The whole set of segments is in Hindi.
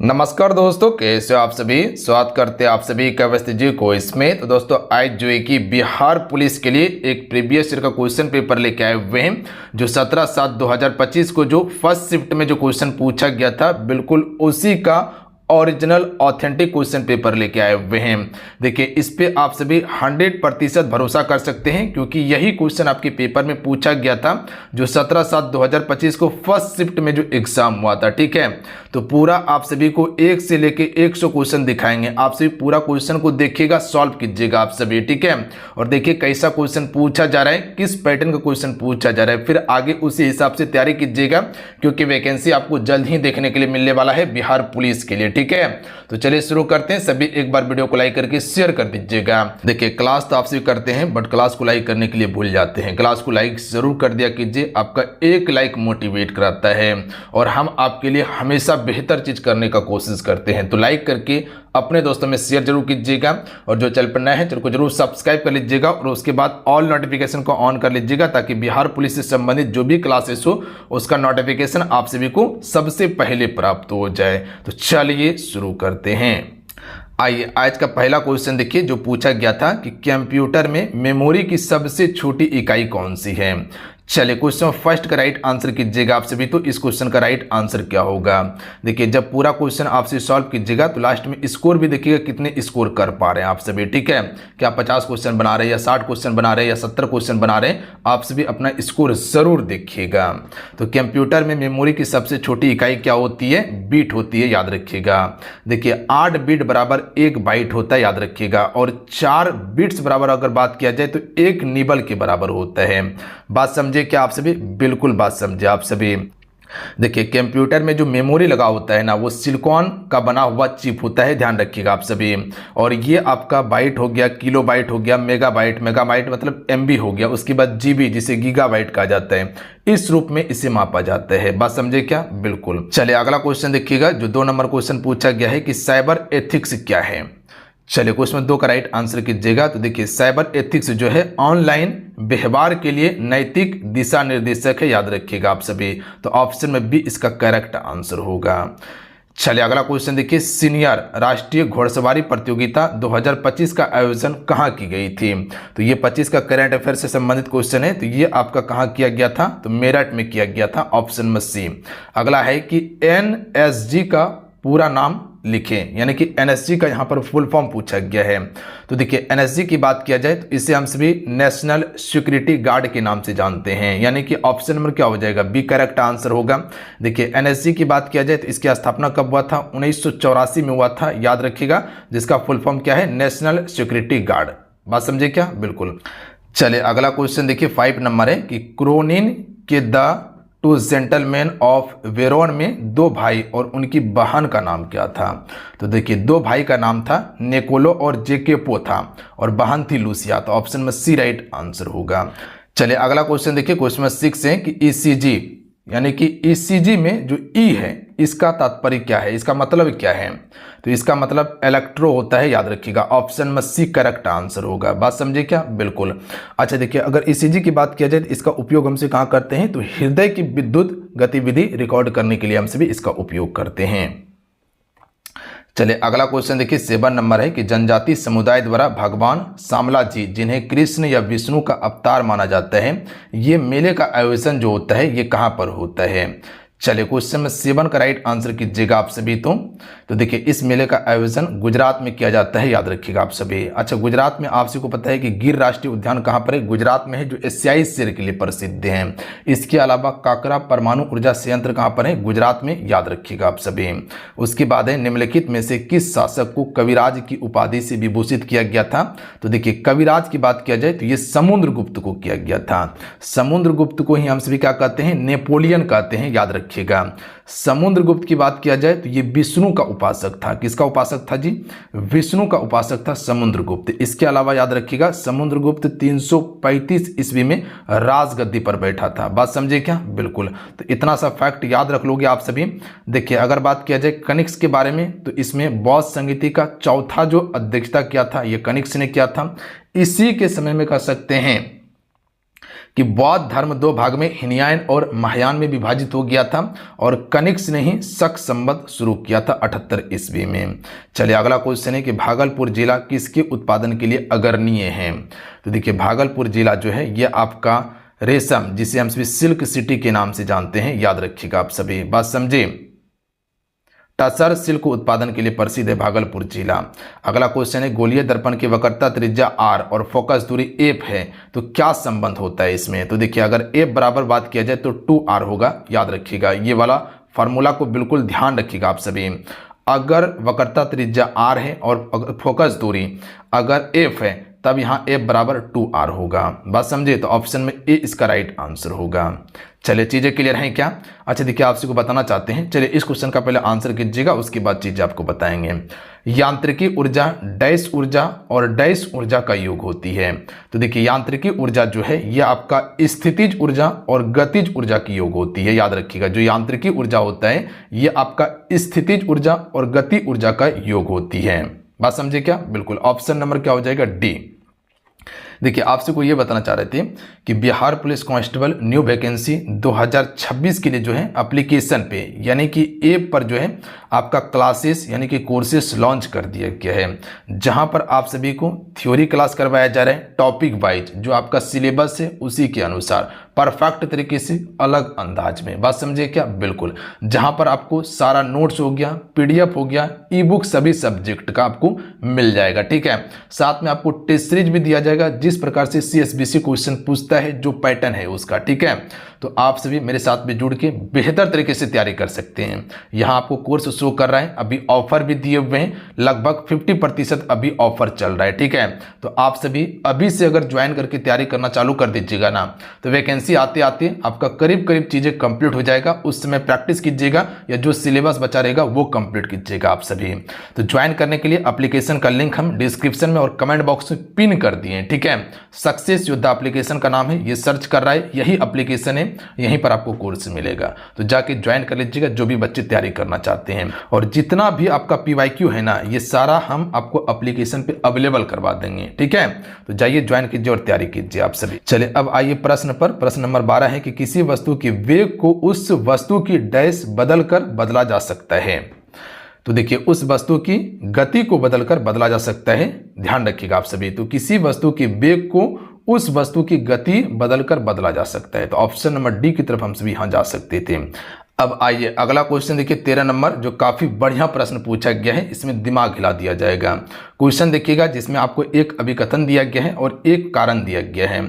नमस्कार दोस्तों, कैसे हो आप सभी। स्वागत करते हैं आप सभी का व्यस्त जी को इसमें। तो दोस्तों आज जो है कि बिहार पुलिस के लिए एक प्रीवियस ईयर का क्वेश्चन पेपर लेके आए हुए हैं, जो 17/7/2025 को जो फर्स्ट शिफ्ट में जो क्वेश्चन पूछा गया था, बिल्कुल उसी का ओरिजिनल ऑथेंटिक क्वेश्चन पेपर लेके आए हुए हैं। देखिए इस पे आप सभी 100% भरोसा कर सकते हैं, क्योंकि यही क्वेश्चन आपके पेपर में पूछा गया था जो 17/7/2025 को फर्स्ट शिफ्ट में जो एग्जाम हुआ था। ठीक है, तो पूरा आप सभी को 1 से लेके 100 क्वेश्चन दिखाएंगे। आप सभी पूरा क्वेश्चन को देखिएगा, सॉल्व कीजिएगा आप सभी। ठीक है, और देखिए कैसा क्वेश्चन पूछा जा रहा है, किस पैटर्न का क्वेश्चन पूछा जा रहा है, फिर आगे उसी हिसाब से तैयारी कीजिएगा, क्योंकि वैकेंसी आपको जल्द ही देखने के लिए मिलने वाला है बिहार पुलिस के लिए। ठीक है, तो चलिए शुरू करते हैं। सभी एक बार वीडियो को लाइक करके शेयर कर दीजिएगा। देखिए क्लास तो आप सभी करते हैं, बट क्लास को लाइक करने के लिए भूल जाते हैं। क्लास को लाइक जरूर कर दिया कीजिए, आपका एक लाइक मोटिवेट कराता है और हम आपके लिए हमेशा बेहतर चीज करने का कोशिश करते हैं। तो लाइक करके अपने दोस्तों में शेयर जरूर कीजिएगा, और जो चैनल पर नए हैं चैनल को जरूर सब्सक्राइब कर लीजिएगा, और उसके बाद ऑल नोटिफिकेशन को ऑन कर लीजिएगा, ताकि बिहार पुलिस से संबंधित जो भी क्लासेस हो उसका नोटिफिकेशन आप सभी को सबसे पहले प्राप्त हो जाए। तो चलिए शुरू करते हैं। आइए आज का पहला क्वेश्चन देखिए, जो पूछा गया था कि कंप्यूटर में मेमोरी की सबसे छोटी इकाई कौन सी है। चलिए क्वेश्चन फर्स्ट का राइट आंसर कीजिएगा आप सभी। तो इस क्वेश्चन का राइट आंसर क्या होगा, देखिए जब पूरा क्वेश्चन आपसे सॉल्व कीजिएगा तो लास्ट में स्कोर भी देखिएगा कितने स्कोर कर पा रहे हैं आप सभी। ठीक है, क्या 50 क्वेश्चन बना रहे हैं या 60 क्वेश्चन बना रहे हैं या 70 क्वेश्चन बना रहे हैं, आप सभी अपना स्कोर जरूर देखिएगा। तो कंप्यूटर में मेमोरी की सबसे छोटी इकाई क्या होती है, बीट होती है, याद रखिएगा। देखिए 8 बीट बराबर 1 बाइट होता है, याद रखिएगा, और 4 बिट्स बराबर अगर बात किया जाए तो 1 निबल के बराबर होता है। बात समझे क्या आप सभी, बिल्कुल बात समझे आप सभी। देखिए कंप्यूटर में जो मेमोरी लगा होता है ना, वो सिलिकॉन का बना हुआ चिप होता है, ध्यान रखिएगा आप सभी। और ये आपका बाइट हो गया, किलो बाइट हो गया, मेगाबाइट, मेगाबाइट मतलब एमबी हो गया, उसके बाद जीबी जिसे गीगाबाइट कहा जाता है, इस रूप में इसे मापा जाता है। बात समझे क्या, बिल्कुल। चलिए अगला क्वेश्चन देखिएगा, जो 2 नंबर क्वेश्चन पूछा गया है कि साइबर एथिक्स क्या है। चलिए क्वेश्चन 2 का राइट आंसर कीजिएगा। तो देखिए साइबर एथिक्स जो है ऑनलाइन व्यवहार के लिए नैतिक दिशा निर्देशक है, याद रखिएगा आप सभी। तो ऑप्शन में बी इसका करेक्ट आंसर होगा। चलिए अगला क्वेश्चन देखिए, सीनियर राष्ट्रीय घोड़सवारी प्रतियोगिता 2025 का आयोजन कहाँ की गई थी। तो ये 25 का करंट अफेयर से संबंधित क्वेश्चन है। तो ये आपका कहाँ किया गया था, तो मेरठ में किया गया था, ऑप्शन में सी। अगला है कि एनएसजी का पूरा नाम लिखें, यानी कि एनएसजी का यहाँ पर फुल फॉर्म पूछा गया है। तो देखिए एनएसजी की बात किया जाए तो इसे हम सभी नेशनल सिक्योरिटी गार्ड के नाम से जानते हैं, यानी कि ऑप्शन नंबर क्या हो जाएगा, बी करेक्ट आंसर होगा। देखिए एनएसजी की बात किया जाए तो इसकी स्थापना कब हुआ था, 1984 में हुआ था, याद रखिएगा, जिसका फुल फॉर्म क्या है, नेशनल सिक्योरिटी गार्ड। बात समझे क्या, बिल्कुल। चलिए अगला क्वेश्चन देखिए 5 नंबर है कि क्रोनिन के द 2 जेंटलमैन ऑफ वेरोन में 2 भाई और उनकी बहन का नाम क्या था। तो देखिए 2 भाई का नाम था निकोलो और जेकेपो था, और बहन थी लूसिया। तो ऑप्शन में सी राइट आंसर होगा। चलिए अगला क्वेश्चन देखिए, क्वेश्चन 6 है कि ईसीजी, यानी कि ईसीजी में जो ई है इसका तात्पर्य क्या है, इसका मतलब क्या है। तो इसका मतलब इलेक्ट्रो होता है, याद रखिएगा, ऑप्शन में सी करेक्ट आंसर होगा। बात समझे क्या, बिल्कुल। अच्छा देखिए अगर ईसीजी की बात किया जाए तो इसका उपयोग हमसे कहाँ करते हैं, तो हृदय की विद्युत गतिविधि रिकॉर्ड करने के लिए हम सभी इसका उपयोग करते हैं। चलिए अगला क्वेश्चन देखिए 7 नंबर है कि जनजाति समुदाय द्वारा भगवान शामला जी, जिन्हें कृष्ण या विष्णु का अवतार माना जाता है, ये मेले का आयोजन जो होता है ये कहाँ पर होता है। चलिए क्वेश्चन में 7 का राइट आंसर कीजिएगा आप सभी। तो देखिए इस मेले का आयोजन गुजरात में किया जाता है, याद रखिएगा आप सभी। अच्छा गुजरात में आप सभी को पता है कि गिर राष्ट्रीय उद्यान कहाँ पर है, गुजरात में है, जो एशियाई शेर के लिए प्रसिद्ध है। इसके अलावा काकरा परमाणु ऊर्जा संयंत्र कहाँ पर है, गुजरात में, याद रखिएगा आप सभी। उसके बाद है निम्नलिखित में से किस शासक को कविराज की उपाधि से विभूषित किया गया था। तो देखिए कविराज की बात किया जाए तो ये समुद्रगुप्त को किया गया था। समुद्रगुप्त को ही हम सभी क्या कहते हैं, नेपोलियन कहते हैं, याद रखिएगा। समुद्रगुप्त की बात किया जाए तो ये विष्णु का उपासक था, किसका उपासक था जी, विष्णु का उपासक था समुद्रगुप्त। इसके अलावा याद रखिएगा समुद्रगुप्त 335 ईस्वी में राजगद्दी पर बैठा था। बात समझे क्या, बिल्कुल। तो इतना सा फैक्ट याद रख लोगे आप सभी। देखिए अगर बात किया जाए कनिष्क के बारे में तो इसमें बौद्ध संगीति का चौथा जो अध्यक्षता किया था ये कनिष्क ने किया था। इसी के समय में कह सकते हैं कि बौद्ध धर्म दो भाग में हीनयान और महायान में विभाजित हो गया था और कनिष्क ने ही शक संवत शुरू किया था 78 ईस्वी में। चलिए अगला क्वेश्चन है कि भागलपुर जिला किसके उत्पादन के लिए अग्रणीय है। तो देखिए भागलपुर जिला जो है ये आपका रेशम, जिसे हम सभी सिल्क सिटी के नाम से जानते हैं, याद रखिएगा आप सभी, बात समझे। टसर सिल्क उत्पादन के लिए प्रसिद्ध है भागलपुर जिला। अगला क्वेश्चन है गोलीय दर्पण की वक्रता त्रिज्या r और फोकस दूरी f है, तो क्या संबंध होता है इसमें। तो देखिए अगर f बराबर बात किया जाए तो 2r होगा, याद रखिएगा, ये वाला फार्मूला को बिल्कुल ध्यान रखिएगा आप सभी। अगर वक्रता त्रिज्या r है और फोकस दूरी अगर f है तब यहाँ f बराबर 2r होगा, बात समझे। तो ऑप्शन में ए इसका राइट आंसर होगा। चलिए चीज़ें क्लियर हैं क्या। अच्छा देखिए आपसे को बताना चाहते हैं, चलिए इस क्वेश्चन का पहले आंसर कीजिएगा, उसके बाद चीज़ें आपको बताएंगे। यांत्रिकी ऊर्जा डैश ऊर्जा और डैश ऊर्जा का योग होती है। तो देखिए यांत्रिकी ऊर्जा जो है ये आपका स्थितिज ऊर्जा और गतिज ऊर्जा की योग होती है, याद रखिएगा। जो यांत्रिकी ऊर्जा होता है ये आपका स्थितिज ऊर्जा और गति ऊर्जा का योग होती है, बात समझे क्या। बिल्कुल ऑप्शन नंबर क्या हो जाएगा, डी। देखिए आपसे को ये बताना चाह रहे थे कि Bihar police constable new vacancy 2026 के लिए जो है एप्लीकेशन पे यानी कि ऐप पर जो है आपका क्लासेस यानी कि कोर्सेस लॉन्च कर दिया गया है, जहां पर आप सभी को थ्योरी क्लास करवाया जा रहा है टॉपिक वाइज, जो आपका सिलेबस है उसी के अनुसार परफेक्ट तरीके से अलग अंदाज में, बात समझे क्या। बिल्कुल जहां पर आपको सारा नोट्स हो गया, पीडीएफ हो गया, ई बुक सभी सब्जेक्ट का आपको मिल जाएगा, ठीक है। साथ में आपको टेस्ट सीरीज भी दिया जाएगा, जिस प्रकार से सीएसबीसी क्वेश्चन पूछता है जो पैटर्न है उसका, ठीक है। तो आप सभी मेरे साथ में जुड़ के बेहतर तरीके से तैयारी कर सकते हैं। यहाँ आपको कोर्स शो कर रहा है, अभी ऑफर भी दिए हुए हैं, लगभग 50% अभी ऑफर चल रहा है, ठीक है। तो आप सभी अभी से अगर ज्वाइन करके तैयारी करना चालू कर दीजिएगा ना, तो वैकेंसी आते आते आपका करीब करीब चीजें कंप्लीट हो जाएगा। उस समय प्रैक्टिस कीजिएगा या जो सिलेबस बचा रहेगा वो कंप्लीट कीजिएगा आप सभी। तो ज्वाइन करने के लिए एप्लीकेशन का लिंक हम डिस्क्रिप्शन में और कमेंट बॉक्स में पिन कर दिए, ठीक है। सक्सेस योद्धा एप्लीकेशन का नाम है, ये सर्च कर रहा है, यही एप्लीकेशन है, यहीं पर आपको कोर्स मिलेगा। तो जाके ज्वाइन कर लीजिएगा जो भी बच्चे तैयारी करना चाहते हैं। और जितना भी आपका पीवाईक्यू है ना, ये सारा हम आपको एप्लीकेशन पे अवेलेबल करवा देंगे, ठीक है। तो जाइए ज्वाइन कीजिए और तैयारी कीजिए आप सभी। चलिए अब आइए प्रश्न पर। प्रश्न नंबर 12 है कि किसी वस्तु के वेग को उस वस्तु की डैश बदलकर बदला जा सकता है। तो देखिए उस वस्तु की गति को बदलकर बदला जा सकता है, ध्यान रखिएगा आप सभी। तो किसी वस्तु के वेग को उस वस्तु की गति बदलकर बदला जा सकता है, तो ऑप्शन नंबर डी की तरफ हम सभी यहां जा सकते थे। अब आइए अगला क्वेश्चन देखिए 13 नंबर, जो काफी बढ़िया प्रश्न पूछा गया है, इसमें दिमाग हिला दिया जाएगा। क्वेश्चन देखिएगा जिसमें आपको एक अभिकथन दिया गया है और एक कारण दिया गया है।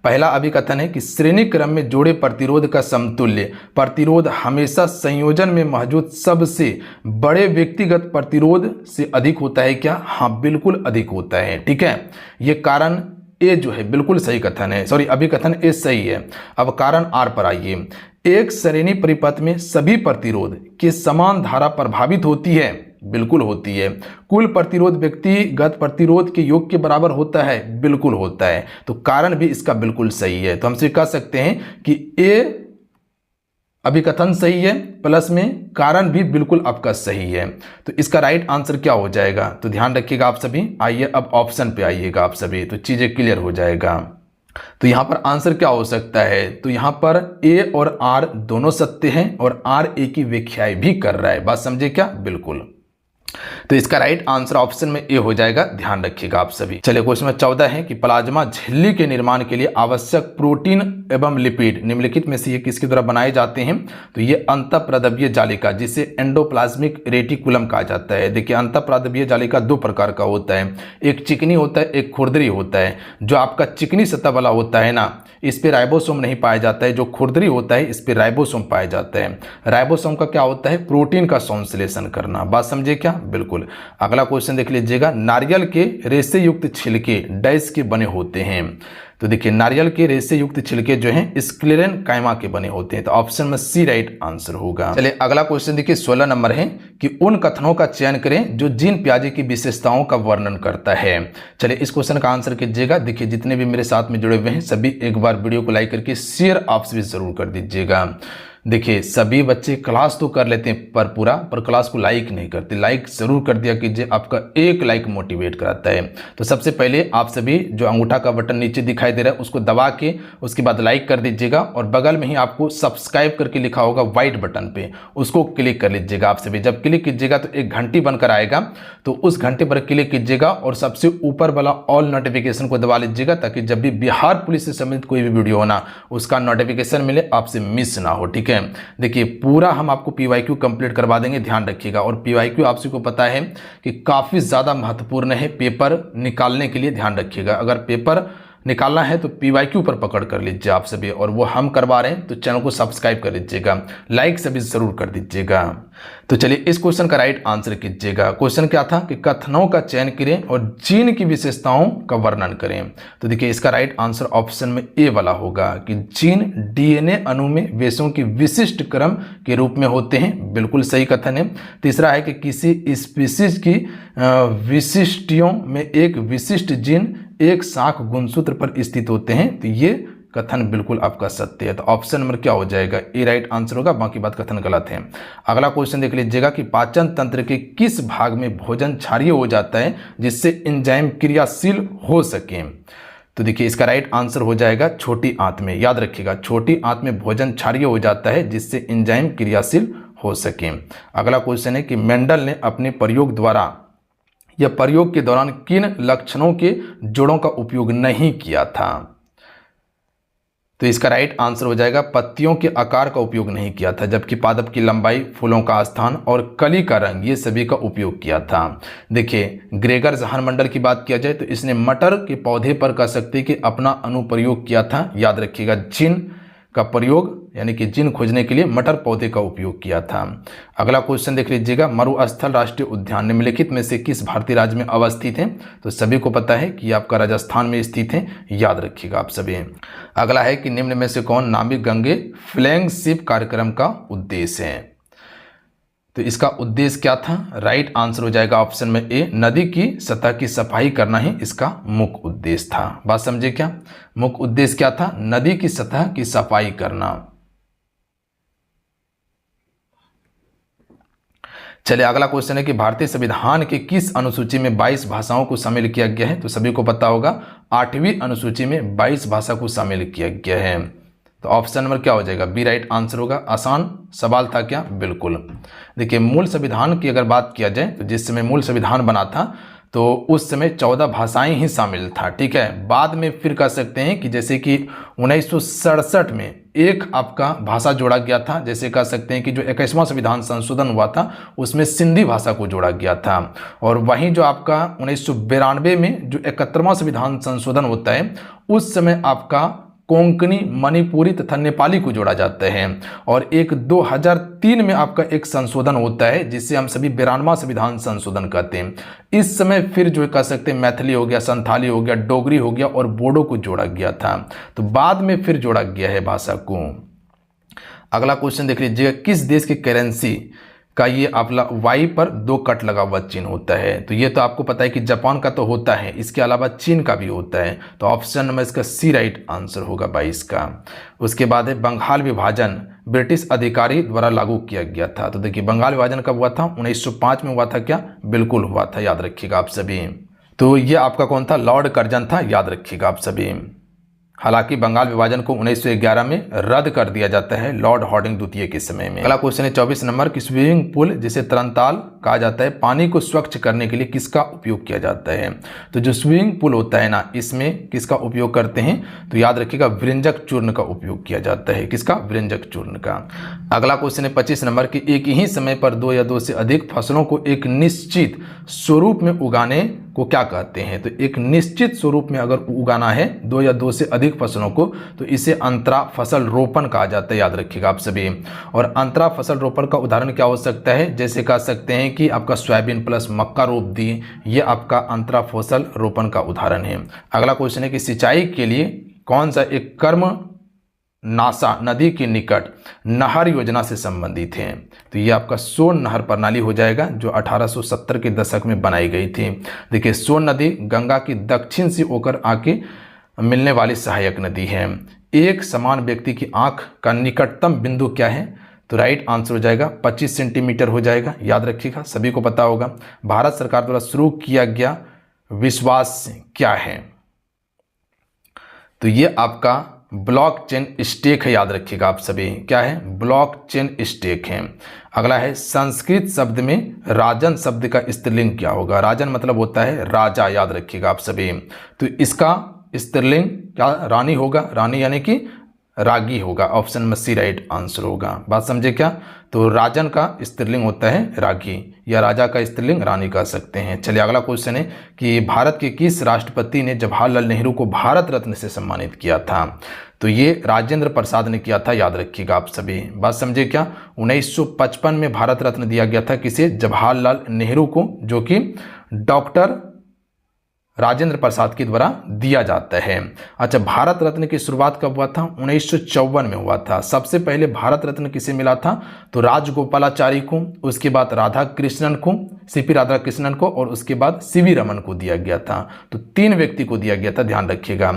पहला अभिकथन है कि श्रेणी क्रम में जोड़े प्रतिरोध का समतुल्य प्रतिरोध हमेशा संयोजन में मौजूद सबसे बड़े व्यक्तिगत प्रतिरोध से अधिक होता है क्या। हाँ बिल्कुल अधिक होता है, ठीक है। ये कारण ए जो है बिल्कुल सही कथन है, सॉरी अभिकथन ए सही है। अब कारण आर पर आइए। एक श्रेणी परिपथ में सभी प्रतिरोध की समान धारा प्रभावित होती है, बिल्कुल होती है। कुल प्रतिरोध व्यक्तिगत प्रतिरोध के योग के बराबर होता है, बिल्कुल होता है। तो कारण भी इसका बिल्कुल सही है। तो हमसे कह सकते हैं कि ए अभिकथन सही है, प्लस में कारण भी बिल्कुल आपका सही है। तो इसका राइट आंसर क्या हो जाएगा, तो ध्यान रखिएगा आप सभी। आइए अब ऑप्शन पे आइएगा आप सभी, तो चीजें क्लियर हो जाएगा। तो यहां पर आंसर क्या हो सकता है, तो यहां पर ए और आर दोनों सत्य हैं और आर ए की व्याख्याएं भी कर रहा है, बात समझे क्या। बिल्कुल, तो इसका राइट आंसर ऑप्शन में ए हो जाएगा, ध्यान रखिएगा आप सभी। चलिए क्वेश्चन में 14 है कि प्लाज्मा झिल्ली के निर्माण के लिए आवश्यक प्रोटीन एवं लिपिड निम्नलिखित में से ये किसके द्वारा बनाए जाते हैं। तो ये अंतःप्रद्रव्य जालिका, जिसे एंडोप्लाज्मिक रेटिकुलम कहा जाता है। देखिए अंतःप्रद्रव्य जालिका दो प्रकार का होता है, एक चिकनी होता है, एक खुरदरी होता है। जो आपका चिकनी सतह वाला होता है ना, इस पे राइबोसोम नहीं पाया जाता है। जो खुरदरी होता है इस पे राइबोसोम पाया जाता है। राइबोसोम का क्या होता है, प्रोटीन का संश्लेषण करना, बात समझे क्या। बिल्कुल, अगला क्वेश्चन देख लीजिएगा। नारियल के रेशे युक्त छिलके डैश के बने होते हैं। तो देखिए नारियल के रेशे युक्त छिलके जो हैं स्क्लेरन कायमा के बने होते हैं, तो ऑप्शन में सी राइट आंसर होगा। चलिए अगला क्वेश्चन देखिए 16 नंबर है कि उन कथनों का चयन करें जो जीन प्याजे की विशेषताओं का वर्णन करता है। चलिए इस क्वेश्चन का आंसर कीजिएगा। देखिए जितने भी मेरे साथ में जुड़े हुए हैं सभी एक बार वीडियो को लाइक करके शेयर आप सभी जरूर कर दीजिएगा। देखिए सभी बच्चे क्लास तो कर लेते हैं पर क्लास को लाइक नहीं करते। लाइक जरूर कर दिया कीजिए, आपका एक लाइक मोटिवेट कराता है। तो सबसे पहले आप सभी जो अंगूठा का बटन नीचे दिखाई दे रहा है उसको दबा के उसके बाद लाइक कर दीजिएगा, और बगल में ही आपको सब्सक्राइब करके लिखा होगा व्हाइट बटन पे, उसको क्लिक कर लीजिएगा। आप सभी जब क्लिक कीजिएगा तो एक घंटी बनकर आएगा, तो उस घंटे पर क्लिक कीजिएगा और सबसे ऊपर वाला ऑल नोटिफिकेशन को दबा लीजिएगा, ताकि जब भी बिहार पुलिस से संबंधित कोई भी वीडियो होना उसका नोटिफिकेशन मिले, आपसे मिस ना हो। ठीक है, देखिए पूरा हम आपको पीवाईक्यू कंप्लीट करवा देंगे, ध्यान रखिएगा। और पीवाईक्यू आप सभी को पता है कि काफ़ी ज़्यादा महत्वपूर्ण है पेपर निकालने के लिए, ध्यान रखिएगा। अगर पेपर निकालना है तो पीवाईक्यू पर पकड़ कर लीजिए आप सभी, और वो हम करवा रहे हैं, तो चैनल को सब्सक्राइब कर लीजिएगा, लाइक सभी जरूर कर दीजिएगा। तो चलिए इस क्वेश्चन का राइट आंसर कीजिएगा। क्वेश्चन क्या था कि कथनों का चयन करें और जीन की विशेषताओं का वर्णन करें। तो देखिए इसका राइट आंसर ऑप्शन में ए वाला होगा कि जीन डीएनए अणु में बेसों की विशिष्ट क्रम के रूप में होते हैं, बिल्कुल सही कथन है। तीसरा है कि किसी स्पीशीज की विशिष्टियों में एक विशिष्ट जीन एक शाख गुणसूत्र पर स्थित होते हैं, तो ये कथन बिल्कुल आपका सत्य है। तो ऑप्शन नंबर क्या हो जाएगा, ए राइट आंसर होगा, बाकी बात कथन गलत है। अगला क्वेश्चन देख लीजिएगा कि पाचन तंत्र के किस भाग में भोजन क्षारीय हो जाता है जिससे एंजाइम क्रियाशील हो सके। तो देखिए इसका राइट आंसर हो जाएगा छोटी आंत में। याद रखिएगा छोटी आंत में भोजन क्षारीय हो जाता है जिससे एंजाइम क्रियाशील हो सके। अगला क्वेश्चन है कि मेंडल ने अपने प्रयोग द्वारा या प्रयोग के दौरान किन लक्षणों के जोड़ों का उपयोग नहीं किया था। तो इसका राइट आंसर हो जाएगा पत्तियों के आकार का उपयोग नहीं किया था, जबकि पादप की लंबाई, फूलों का स्थान और कली का रंग, ये सभी का उपयोग किया था। देखिए ग्रेगर जहानमंडल की बात किया जाए तो इसने मटर के पौधे पर कह सकते हैं कि अपना अनुप्रयोग किया था। याद रखिएगा जिन का प्रयोग यानी कि जिन खोजने के लिए मटर पौधे का उपयोग किया था। अगला क्वेश्चन देख लीजिएगा, मरुस्थल राष्ट्रीय उद्यान निम्नलिखित में से किस भारतीय राज्य में अवस्थित है। तो सभी को पता है कि आपका राजस्थान में स्थित है, याद रखिएगा आप सभी। अगला है कि निम्न में से कौन नाविक गंगे फ्लैगशिप कार्यक्रम का उद्देश्य है। तो इसका उद्देश्य क्या था, राइट आंसर हो जाएगा ऑप्शन में ए, नदी की सतह की सफाई करना ही इसका मुख्य उद्देश्य था। बात समझे क्या, मुख्य उद्देश्य क्या था, नदी की सतह की सफाई करना। चलिए अगला क्वेश्चन है कि भारतीय संविधान के किस अनुसूची में 22 भाषाओं को शामिल किया गया है। तो सभी को पता होगा 8वीं अनुसूची में 22 भाषा को शामिल किया गया है। तो ऑप्शन नंबर क्या हो जाएगा, बी राइट आंसर होगा। आसान सवाल था क्या, बिल्कुल। देखिए मूल संविधान की अगर बात किया जाए तो जिस समय मूल संविधान बना था तो उस समय 14 भाषाएं ही शामिल था। ठीक है, बाद में फिर कह सकते हैं कि जैसे कि 1967 में एक आपका भाषा जोड़ा गया था, जैसे कह सकते हैं कि जो 21वां संविधान संशोधन हुआ था उसमें सिंधी भाषा को जोड़ा गया था। और वहीं जो आपका 1992 में जो 71वां संविधान संशोधन होता है उस समय आपका कोंकणी, मणिपुरी तथा नेपाली को जोड़ा जाता है। और एक 2003 में आपका एक संशोधन होता है जिसे हम सभी 92वां संविधान संशोधन कहते हैं। इस समय फिर जो कह सकते हैं मैथिली हो गया, संथाली हो गया, डोगरी हो गया और बोडो को जोड़ा गया था। तो बाद में फिर जोड़ा गया है भाषा को। अगला क्वेश्चन देख लीजिएगा, किस देश की करेंसी का ये आपला वाई पर 2 कट लगा हुआ चिन्ह होता है। तो ये तो आपको पता है कि जापान का तो होता है, इसके अलावा चीन का भी होता है। तो ऑप्शन नंबर इसका सी राइट आंसर होगा 22 का। उसके बाद है बंगाल विभाजन ब्रिटिश अधिकारी द्वारा लागू किया गया था। तो देखिए बंगाल विभाजन कब हुआ था, 1905 में हुआ था क्या, बिल्कुल हुआ था, याद रखिएगा आप सभी। तो ये आपका कौन था, लॉर्ड कर्जन था, याद रखिएगा आप सभी। हालांकि बंगाल विभाजन को 1911 में रद्द कर दिया जाता है लॉर्ड हार्डिंग द्वितीय के समय में। अगला क्वेश्चन है 24 नंबर की, स्विमिंग पूल जिसे तरनताल कहा जाता है पानी को स्वच्छ करने के लिए किसका उपयोग किया जाता है। तो जो स्विमिंग पूल होता है ना, इसमें किसका उपयोग करते हैं, तो याद रखिएगा वृंजक चूर्ण का उपयोग किया जाता है। किसका, वृंजक चूर्ण का। अगला क्वेश्चन है 25 नंबर की, एक ही समय पर 2 या 2 से अधिक फसलों को एक निश्चित स्वरूप में उगाने को क्या कहते हैं। तो एक निश्चित स्वरूप में अगर उगाना है 2 या 2 से अधिक फसलों को तो इसे अंतरा फसल रोपण कहा जाता है, याद रखिएगा आप सभी। और अंतरा फसल रोपण का उदाहरण क्या हो सकता है, जैसे कह सकते हैं कि आपका सोयाबीन प्लस मक्का रोप दी, ये आपका अंतरा फसल रोपण का उदाहरण है। अगला क्वेश्चन है कि सिंचाई के लिए कौन सा एक कर्म नासा नदी के निकट नहर योजना से संबंधित है। तो ये आपका सोन नहर प्रणाली हो जाएगा जो 1870 के दशक में बनाई गई थी। देखिए सोन नदी गंगा की दक्षिण से होकर आके मिलने वाली सहायक नदी है। एक समान व्यक्ति की आंख का निकटतम बिंदु क्या है? तो राइट आंसर हो जाएगा 25 सेंटीमीटर हो जाएगा। याद रखिएगा, सभी को पता होगा। भारत सरकार द्वारा शुरू किया गया विश्वास क्या है? तो ये आपका ब्लॉकचेन स्टैक है। याद रखिएगा आप सभी, क्या है? ब्लॉकचेन स्टैक है। अगला है संस्कृत शब्द में राजन शब्द का स्त्रीलिंग क्या होगा? राजन मतलब होता है राजा, याद रखिएगा आप सभी। तो इसका स्त्रीलिंग क्या रानी होगा? रानी यानी कि रागी होगा। ऑप्शन में सी राइट आंसर होगा। बात समझे क्या? तो राजन का स्त्रीलिंग होता है रागी, या राजा का स्त्रीलिंग रानी कह सकते हैं। चलिए अगला क्वेश्चन है कि भारत के किस राष्ट्रपति ने जवाहरलाल नेहरू को भारत रत्न से सम्मानित किया था? तो ये राजेंद्र प्रसाद ने किया था। याद रखिएगा आप सभी। बात समझे क्या? 1955 में भारत रत्न दिया गया था किसे? जवाहरलाल नेहरू को, जो कि डॉक्टर राजेंद्र प्रसाद के द्वारा दिया जाता है। अच्छा, भारत रत्न की शुरुआत कब हुआ था? 1954 में हुआ था। सबसे पहले भारत रत्न किसे मिला था? तो राजगोपालाचारी को, उसके बाद राधा कृष्णन को, सीपी राधा कृष्णन को, और उसके बाद सीवी रमन को दिया गया था। तो 3 व्यक्ति को दिया गया था, ध्यान रखिएगा।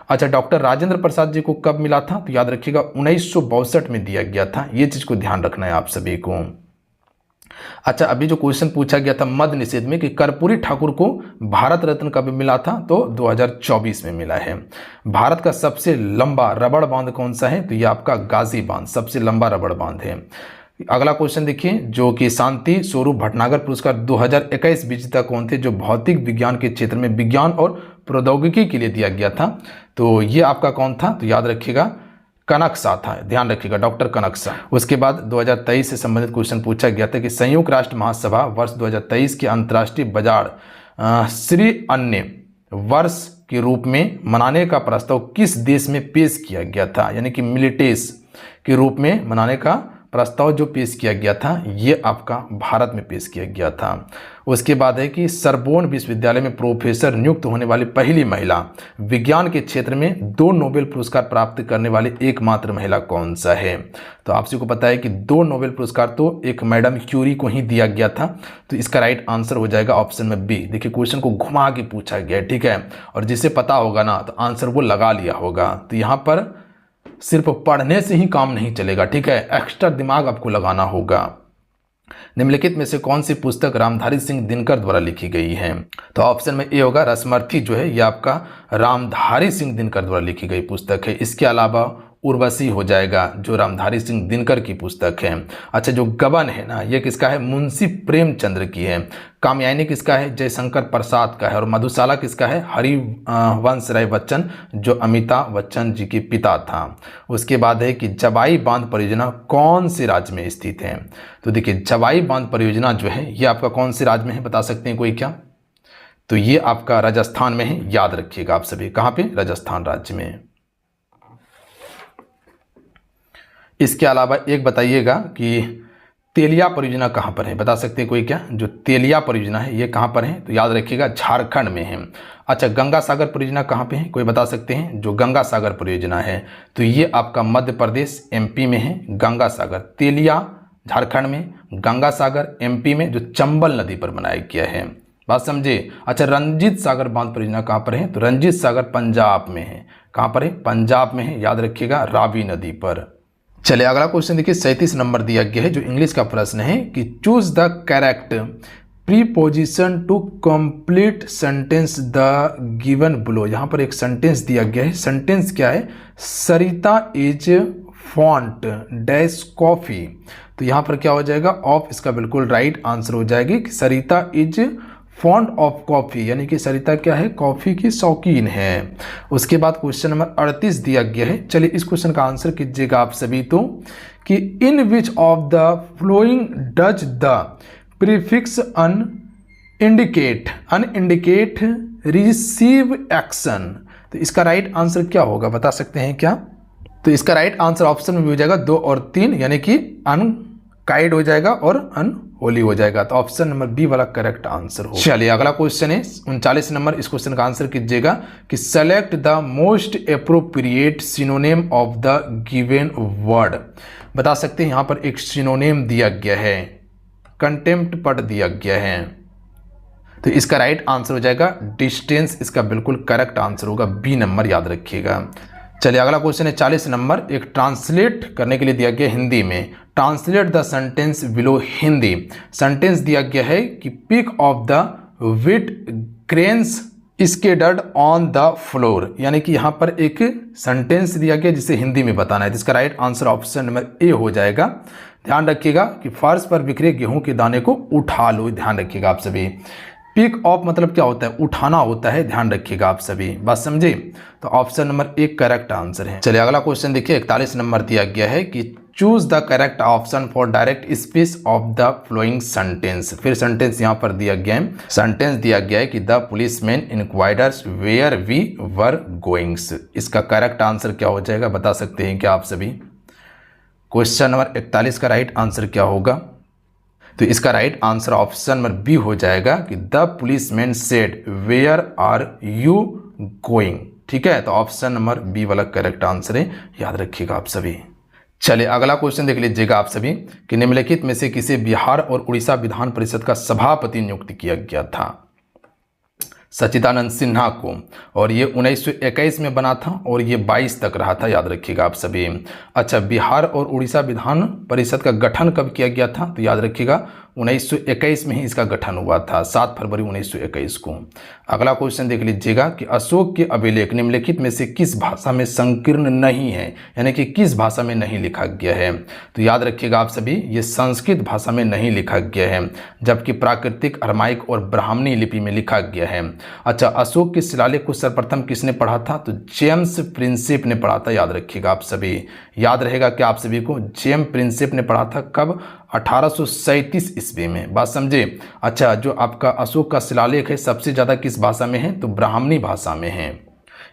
अच्छा, डॉक्टर राजेंद्र प्रसाद जी को कब मिला था? तो याद रखिएगा 1962 में दिया गया था। ये चीज को ध्यान रखना है आप सभी को। अच्छा, अभी जो क्वेश्चन पूछा गया था मद्य निषेध में कि कर्पूरी ठाकुर को भारत रत्न कब मिला था? तो 2024 में मिला है। भारत का सबसे लंबा रबड़ बांध कौन सा है? तो ये आपका गाजी बांध सबसे लंबा रबड़ बांध है। अगला क्वेश्चन देखिए, जो कि शांति स्वरूप भटनागर पुरस्कार 2021 विजेता कौन थे? जो भौतिक विज्ञान के क्षेत्र में विज्ञान और प्रौद्योगिकी के लिए दिया गया था। तो ये आपका कौन था? तो याद रखिएगा कनकशा था, ध्यान रखिएगा, डॉक्टर कनकशा। उसके बाद 2023 से संबंधित क्वेश्चन पूछा गया था कि संयुक्त राष्ट्र महासभा वर्ष 2023 के अंतर्राष्ट्रीय बाजार श्री अन्य वर्ष के रूप में मनाने का प्रस्ताव किस देश में पेश किया गया था? यानी कि मिलिटेस के रूप में मनाने का प्रस्ताव जो पेश किया गया था, ये आपका भारत में पेश किया गया था। उसके बाद है कि सरबोन विश्वविद्यालय में प्रोफेसर नियुक्त होने वाली पहली महिला, विज्ञान के क्षेत्र में 2 नोबेल पुरस्कार प्राप्त करने वाली एकमात्र महिला कौन सा है? तो आप सबको पता है कि 2 नोबेल पुरस्कार तो एक मैडम क्यूरी को ही दिया गया था। तो इसका राइट आंसर हो जाएगा ऑप्शन में बी। देखिए क्वेश्चन को घुमा के पूछा गया, ठीक है, और जिसे पता होगा ना तो आंसर वो लगा लिया होगा। तो यहाँ पर सिर्फ पढ़ने से ही काम नहीं चलेगा, ठीक है, एक्स्ट्रा दिमाग आपको लगाना होगा। निम्नलिखित में से कौन सी पुस्तक रामधारी सिंह दिनकर द्वारा लिखी गई है? तो ऑप्शन में ए होगा रसमर्थी जो है ये आपका रामधारी सिंह दिनकर द्वारा लिखी गई पुस्तक है। इसके अलावा उर्वशी हो जाएगा जो रामधारी सिंह दिनकर की पुस्तक है। अच्छा, जो गबन है ना ये किसका है? मुंशी प्रेमचंद्र की है। कामयानी किसका है? जयशंकर प्रसाद का है। और मधुशाला किसका है? हरिवंश राय बच्चन जो अमिताभ बच्चन जी के पिता था। उसके बाद है कि जवाई बांध परियोजना कौन से राज्य में स्थित है? तो देखिए जवाई बांध परियोजना जो है ये आपका कौन से राज्य में है, बता सकते हैं कोई क्या? तो ये आपका राजस्थान में है। याद रखिएगा आप सभी, कहाँ पे? राजस्थान राज्य में। इसके अलावा एक बताइएगा कि तेलिया परियोजना कहाँ पर है, बता सकते हैं कोई क्या? जो तेलिया परियोजना है ये कहाँ पर है? तो याद रखिएगा झारखंड में है। अच्छा, गंगा सागर परियोजना कहाँ पे है, कोई बता सकते हैं? जो गंगा सागर परियोजना है तो ये आपका मध्य प्रदेश एमपी में है। गंगा सागर, तेलिया झारखंड में, गंगा सागर एमपी में, जो चंबल नदी पर बनाया गया है। बात समझे? अच्छा, रंजीत सागर बांध परियोजना कहाँ पर है? तो रंजीत सागर पंजाब में है। कहाँ पर है? पंजाब में है। याद रखिएगा रावी नदी पर। चलिए अगला क्वेश्चन देखिए, 37 नंबर दिया गया है जो इंग्लिश का प्रश्न है कि choose the correct preposition to complete sentence the given below. यहाँ पर एक सेंटेंस दिया गया है। सेंटेंस क्या है? सरिता इज फॉन्ट डैश कॉफी। तो यहाँ पर क्या हो जाएगा? ऑफ इसका बिल्कुल राइट आंसर हो जाएगी कि सरिता इज फॉन्ड ऑफ कॉफ़ी, यानी कि सरिता क्या है? कॉफ़ी की शौकीन है। उसके बाद क्वेश्चन नंबर 38 दिया गया है। चलिए इस क्वेश्चन का आंसर कीजिएगा आप सभी तो कि in which of the following does the prefix un indicate receive action. तो इसका राइट आंसर क्या होगा, बता सकते हैं क्या? तो इसका राइट आंसर ऑप्शन में भी हो जाएगा 2 और 3, यानी कि अनकाइड हो जाएगा और अनहोली हो जाएगा। तो ऑप्शन नंबर बी वाला करेक्ट आंसर होगा। चलिए अगला क्वेश्चन है 39 नंबर। इस क्वेश्चन का आंसर कीजिएगा कि select the most appropriate synonym of the given word. बता सकते हैं यहाँ पर एक सिनोनिम दिया गया है, कंटेम्प्ट पद दिया गया है। तो इसका राइट आंसर हो जाएगा डिस्टेंस। इसका बिल्कुल करेक्ट आंसर होगा बी नंबर, याद रखिएगा। चलिए अगला क्वेश्चन है 40 नंबर, एक ट्रांसलेट करने के लिए दिया गया हिंदी में, translate the sentence below Hindi. Sentence दिया गया है कि pick of the wheat grains scattered on the floor, यानी कि यहाँ पर एक सेंटेंस दिया गया जिसे हिंदी में बताना है। तो इसका right answer option number A हो जाएगा। ध्यान रखिएगा कि फर्श पर बिखरे गेहूं के दाने को उठा लो, ध्यान रखिएगा आप सभी। पिक ऑफ मतलब क्या होता है, उठाना होता है, ध्यान रखिएगा आप सभी, बात समझे। तो ऑप्शन नंबर एक करेक्ट आंसर है। चलिए अगला क्वेश्चन देखिए 41 नंबर दिया गया है कि choose the correct option for direct speech of the flowing sentence. फिर सेंटेंस यहाँ पर दिया गया है, सेंटेंस दिया गया है कि the policeman inquires where we were goings. इसका करेक्ट आंसर क्या हो जाएगा, बता सकते हैं क्या आप सभी। क्वेश्चन नंबर 41 का राइट आंसर क्या होगा, तो इसका right answer option number b हो जाएगा कि the policeman said where are you going. ठीक है, तो ऑप्शन नंबर बी वाला करेक्ट आंसर है, याद रखिएगा आप सभी। चलिए अगला क्वेश्चन देख लीजिएगा आप सभी कि निम्नलिखित में से किसे बिहार और उड़ीसा विधान परिषद का सभापति नियुक्त किया गया था। सच्चिदानंद सिन्हा को, और ये 1921 में बना था और ये 22 तक रहा था, याद रखिएगा आप सभी। अच्छा, बिहार और उड़ीसा विधान परिषद का गठन कब किया गया था, तो याद रखिएगा 1921 में ही इसका गठन हुआ था, 7 फरवरी 1921 को। अगला क्वेश्चन देख लीजिएगा कि अशोक के अभिलेख निम्नलिखित में से किस भाषा में संकीर्ण नहीं है, यानी कि किस भाषा में नहीं लिखा गया है। तो याद रखिएगा आप सभी, ये संस्कृत भाषा में नहीं लिखा गया है, जबकि प्राकृतिक, अरमाइक और ब्राह्मणी लिपि में लिखा गया है। अच्छा, अशोक के शिलालेख को सर्वप्रथम किसने पढ़ा था, तो जेम्स प्रिंसेप ने पढ़ा था, याद रखिएगा आप सभी। याद रहेगा कि आप सभी को जेम्स प्रिंसेप ने पढ़ा था कब, 1837 ईस्वी में, बात समझे। अच्छा, जो आपका अशोक का शिलालेख है सबसे ज़्यादा किस भाषा में है, तो ब्राह्मणी भाषा में है।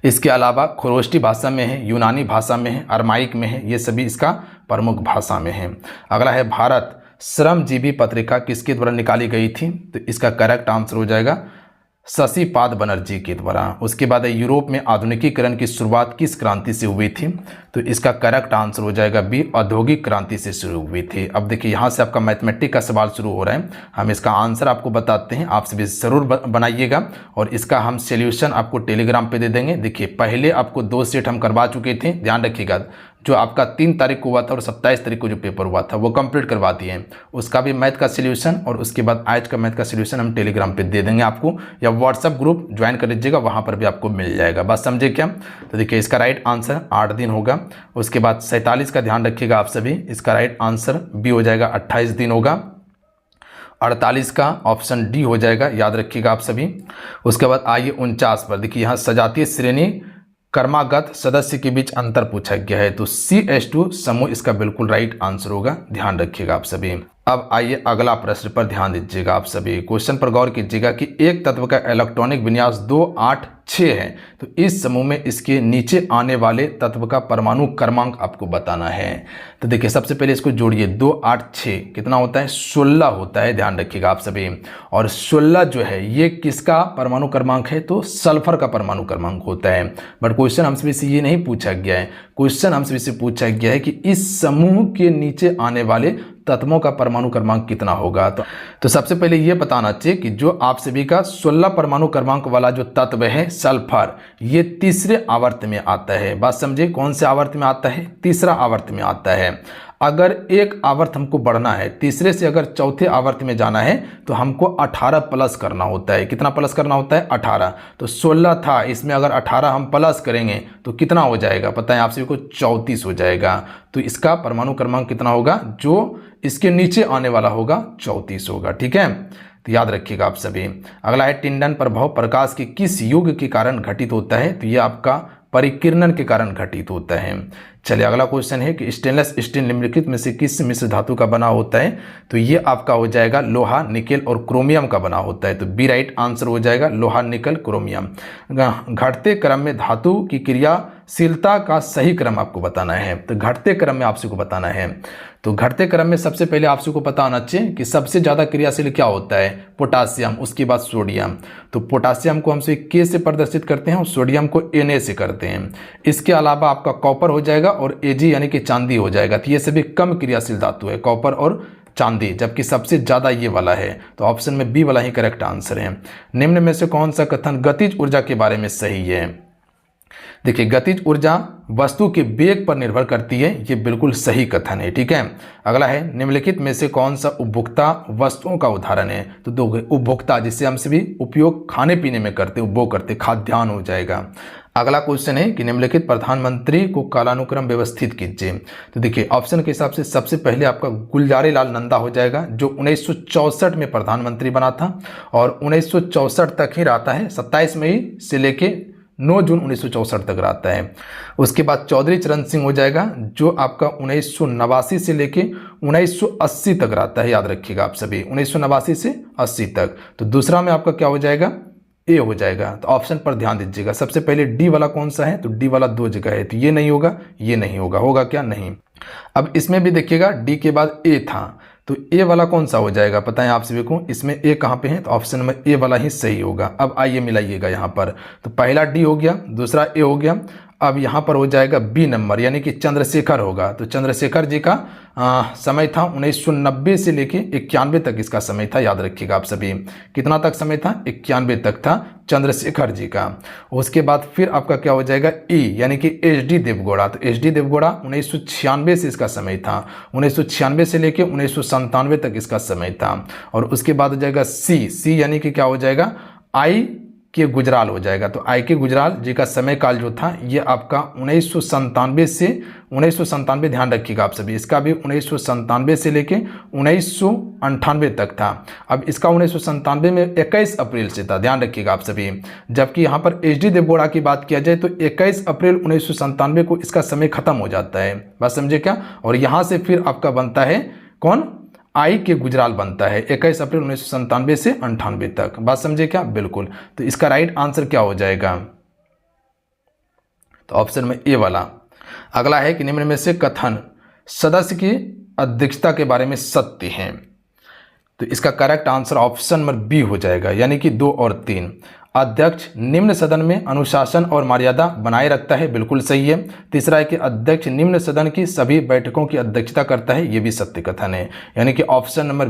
इसके अलावा खरोष्टी भाषा में है, यूनानी भाषा में है, अरमाइक में है, ये सभी इसका प्रमुख भाषा में है। अगला है भारत श्रमजीवी पत्रिका किसके द्वारा निकाली गई थी, तो इसका करेक्ट आंसर हो जाएगा शशिपाद बनर्जी के द्वारा। उसके बाद यूरोप में आधुनिकीकरण की शुरुआत किस क्रांति से हुई थी, तो इसका करेक्ट आंसर हो जाएगा बी, औद्योगिक क्रांति से शुरू हुई थी। अब देखिए यहाँ से आपका मैथमेटिक का सवाल शुरू हो रहा है, हम इसका आंसर आपको बताते हैं, आप सभी ज़रूर बनाइएगा और इसका हम सॉल्यूशन आपको टेलीग्राम पे दे देंगे। देखिए पहले आपको 2 सेट हम करवा चुके थे, ध्यान रखिएगा। जो आपका 3 तारीख को हुआ था और 27 तारीख को जो पेपर हुआ था वो कंप्लीट करवा दिए, उसका भी मैथ का सॉल्यूशन और उसके बाद आज का मैथ का सॉल्यूशन हम टेलीग्राम पे दे देंगे आपको, या व्हाट्सएप ग्रुप ज्वाइन कर लीजिएगा, वहाँ पर भी आपको मिल जाएगा। बात समझे क्या। तो देखिए इसका राइट आंसर 8 दिन होगा। उसके बाद 47 का ध्यान रखिएगा आप सभी, इसका राइट आंसर बी हो जाएगा, 28 दिन होगा। 48 का ऑप्शन डी हो जाएगा, याद रखिएगा आप सभी। उसके बाद आइए 49 पर, देखिए यहाँ सजातीय श्रेणी कर्मागत सदस्य के बीच अंतर पूछा गया है, तो CH2 समूह इसका बिल्कुल राइट आंसर होगा, ध्यान रखिएगा आप सभी। अब आइए अगला प्रश्न पर ध्यान दीजिएगा आप सभी। क्वेश्चन पर गौर कीजिएगा कि एक तत्व का इलेक्ट्रॉनिक विन्यास 2, 8, 6 है, तो इस समूह में इसके नीचे आने वाले तत्व का परमाणु क्रमांक आपको बताना है। तो देखिए सबसे पहले इसको जोड़िए, 2, 8, 6 कितना होता है, 16 होता है, ध्यान रखिएगा आप सभी। और 16 जो है ये किसका परमाणु क्रमांक है, तो सल्फर का परमाणु क्रमांक होता है। बट क्वेश्चन हमसे से ये नहीं पूछा गया है, क्वेश्चन हमसे से पूछा गया है कि इस समूह के नीचे आने वाले तत्वों का परमाणु क्रमांक कितना होगा। तो सबसे पहले यह बताना चाहिए कि जो आप सभी का 16 परमाणु क्रमांक वाला जो तत्व है सल्फर, ये तीसरे आवर्त में आता है। बात समझिए, कौन से आवर्त में आता है, तीसरा आवर्त में आता है। अगर एक आवर्त हमको बढ़ना है, तीसरे से अगर चौथे आवर्त में जाना है तो हमको 18 प्लस करना होता है। कितना प्लस करना होता है, 18। तो 16 था, इसमें अगर 18 हम प्लस करेंगे तो कितना हो जाएगा, पता है आप सभी को, 34 हो जाएगा। तो इसका परमाणु क्रमांक कितना होगा, जो इसके नीचे आने वाला होगा 34 होगा। ठीक है, तो याद रखिएगा आप सभी। अगला है टिंडन प्रभाव प्रकाश के किस युग के कारण घटित होता है, तो ये आपका परिकिरणन के कारण घटित होता है। चलिए अगला क्वेश्चन है कि स्टेनलेस स्टील निम्नलिखित में से किस मिश्र धातु का बना होता है, तो ये आपका हो जाएगा लोहा, निकेल और क्रोमियम का बना होता है। तो बी राइट आंसर हो जाएगा, लोहा, निकल, क्रोमियम। घटते क्रम में धातु की क्रियाशीलता का सही क्रम आपको बताना है, तो घटते क्रम में आपसे को बताना है। तो घटते क्रम में सबसे पहले आपसे को पता होना चाहिए कि सबसे ज़्यादा क्रियाशील क्या होता है, पोटासियम, उसके बाद सोडियम। तो पोटासियम को हमसे K से प्रदर्शित करते हैं और सोडियम को Na से करते हैं। इसके अलावा आपका कॉपर हो जाएगा और Ag यानी कि चांदी हो जाएगा। तो ये सभी कम क्रियाशील धातु है, कॉपर और चांदी, जबकि सबसे ज़्यादा ये वाला है। तो ऑप्शन में बी वाला ही करेक्ट आंसर है। निम्न में से कौन सा कथन गतिज ऊर्जा के बारे में सही है, देखिए, गतिज ऊर्जा वस्तु के वेग पर निर्भर करती है, ये बिल्कुल सही कथन है। ठीक है, अगला है, निम्नलिखित में से कौन सा उपभोक्ता वस्तुओं का उदाहरण है? तो दो उपभोक्ता, जिससे हम सभी उपयोग खाने पीने में करते, उपभोग करते, खाद्यान्न हो जाएगा। अगला क्वेश्चन है कि निम्नलिखित प्रधानमंत्री को कालानुक्रम व्यवस्थित कीजिए। तो देखिए, ऑप्शन के हिसाब से सबसे पहले आपका गुलजारीलाल नंदा हो जाएगा, जो 1964 में प्रधानमंत्री बना था और 1964 तक ही रहता है, 27 मई से लेके 9 जून 1964 तक रहता है। उसके बाद चौधरी चरण सिंह हो जाएगा, जो आपका 1989 से लेके 1980 तक रहता है, याद रखिएगा आप सभी, 1989 से 80 तक। तो दूसरा में आपका क्या हो जाएगा? ए हो जाएगा। तो ऑप्शन पर ध्यान दीजिएगा। सबसे पहले डी वाला कौन सा है? तो डी वाला 2 जगह है, तो ये नहीं होगा, ये नहीं होगा, होगा क्या? नहीं। अब इसमें भी देखिएगा, डी के बाद ए था, तो ए वाला कौन सा हो जाएगा? पता है आप सभी को, इसमें ए कहाँ पे है? तो ऑप्शन नंबर ए वाला ही सही होगा। अब आइए मिलाइएगा यहाँ पर, तो पहला डी हो गया, दूसरा ए हो गया, अब यहाँ पर हो जाएगा बी नंबर, यानी कि चंद्रशेखर होगा। तो चंद्रशेखर जी का समय था 1990 से लेके 91 तक इसका समय था, याद रखिएगा आप सभी। कितना तक समय था? 91 तक था चंद्रशेखर जी का। उसके बाद फिर आपका क्या हो जाएगा? ई, यानी कि एच डी देवगौड़ा। तो एच डी देवगौड़ा 1996 से इसका समय था, 1996 से लेके 1997 तक इसका समय था। और उसके बाद हो जाएगा सी, सी यानी कि क्या हो जाएगा? आई के गुजराल हो जाएगा। तो आई के गुजराल जी का समय काल जो था, ये आपका 1997 से 1997, ध्यान रखिएगा आप सभी, इसका भी 1997 से लेके 1998 तक था। अब इसका 1997 में 21 अप्रैल से था, ध्यान रखिएगा आप सभी। जबकि यहाँ पर एच डी देवगौड़ा की बात किया जाए तो 21 अप्रैल 1997 को इसका समय खत्म हो जाता है, बात समझे क्या? और यहाँ से फिर आपका बनता है कौन? आई के गुजराल बनता है 21 अप्रैल 1997 से 98 तक, बात समझे क्या? बिल्कुल। तो इसका राइट आंसर क्या हो जाएगा? तो ऑप्शन में ए वाला। अगला है कि निम्न में से कथन सदस्य की अध्यक्षता के बारे में सत्य है। तो इसका correct answer option number b हो जाएगा, यानी कि 2 और 3। अध्यक्ष निम्न सदन में अनुशासन और मर्यादा बनाए रखता है, बिल्कुल सही है। तीसरा है कि अध्यक्ष निम्न सदन की सभी बैठकों की अध्यक्षता करता है, ये भी सत्य कथन है, यानी कि ऑप्शन नंबर